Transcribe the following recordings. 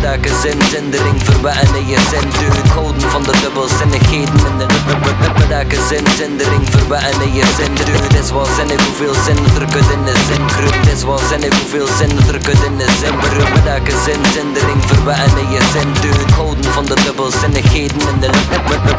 met elke zin, zindering verwennen in je zin. Het gouden van de dubbelzinnigheden in de met elke zin, zindering verwennen in je zin. Het is wel zinnig hoeveel zin er kut in de zin. Het is wel zinnig hoeveel zin er kut in de zin. Met elke zin, zindering verwennen in je zin. Het gouden van de dubbelzinnigheden in de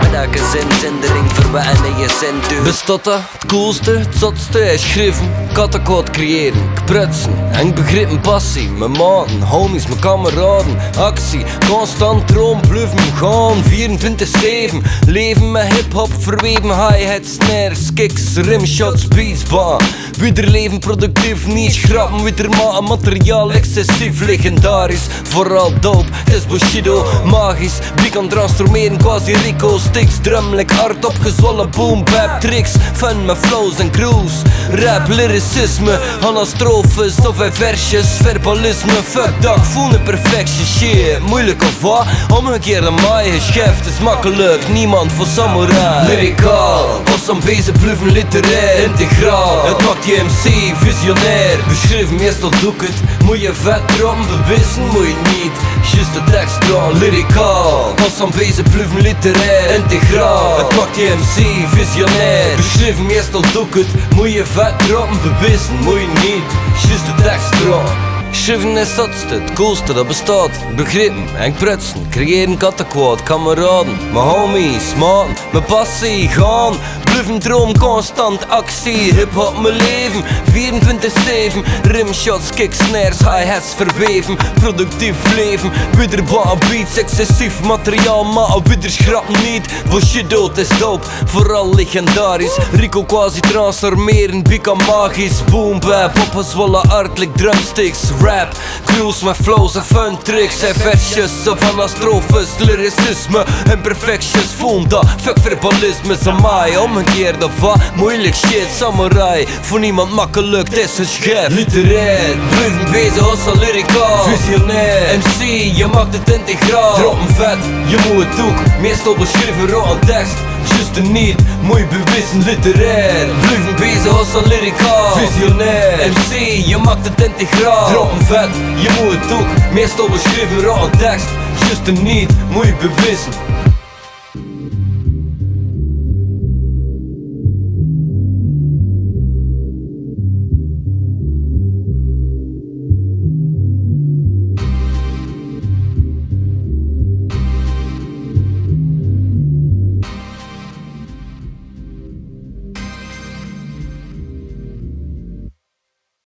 met elke zin, zindering verwennen in je zin. Bestaat dat het coolste, het zotste is schrijven, kattenkwoord creëren, prutsen en begrippen passie. Mijn maten, homies, mijn kameraden, actie, constant droom, blijven gaan, 24/7. Leven met hip-hop, verweven hi-hats, snares, kicks, rimshots, beats, baan. Wieder leven productief, niet schrappen, wieder maken materiaal excessief, legendarisch, vooral dope. Het is Bushido, magisch, wie kan transformeren, quasi Rico, sticks, drumlijk, hard opgezwollen, boom, bap, tricks, fun met flows en crews, rap, lyricisme, anastrofes of versjes, verbalisme, fuck dat, voel een perfectie, shit, moeilijk of wat, omgekeerde maaien, scheft is makkelijk, niemand voor samurai, lyricaal, was aan bezig blijven literair, integraal, het maakt je MC visionair, beschreven meestal doe ik het, moet je vet droppen, bewissen moet je niet, just de tekst drawn, lyricaal, was aan bezig blijven literair, integraal, het maakt je MC visionair, beschreven meestal doe ik het, moet je vet droppen, bewissen moet je niet, just de tekst drawn. Schrijven is zotste, het coolste dat bestaat. Begrippen en prutsen, creëren kattenkwoord, kameraden, mijn homies, man, mijn passie, gaan. Blijven droom, constant actie, hip-hop mijn leven, 24/7. Rimshots, kicks, snares, hi-hats verweven, productief leven. Wederbaan beats, excessief materiaal, maar wieder schrap niet. Bushido, het is dope, vooral legendarisch. Rico quasi transformeren, Bika magisch. Boom bap, opgezwollen artelijk drumsticks. Rap, crews met flows en fun tricks en versjes of anastrofes, lyricisme en perfections. Voel dat, fuck verbalisme, samai, omgekeerde wat, moeilijk shit, samurai. Voor niemand makkelijk, het is een schep. Literair, blijven bezig als een lyricaal, visionair. MC, je maakt het integraal, droppen vet, je moet het ook, meestal beschreven raw aan tekst. Just niet, moet je bewissen, literair. Blijven bezig als een lyricaal, visionair. MC, je maakt het integraal, droppen vet, je moet het ook, meestal beschreven raw aan tekst. Just niet, moet je bewissen.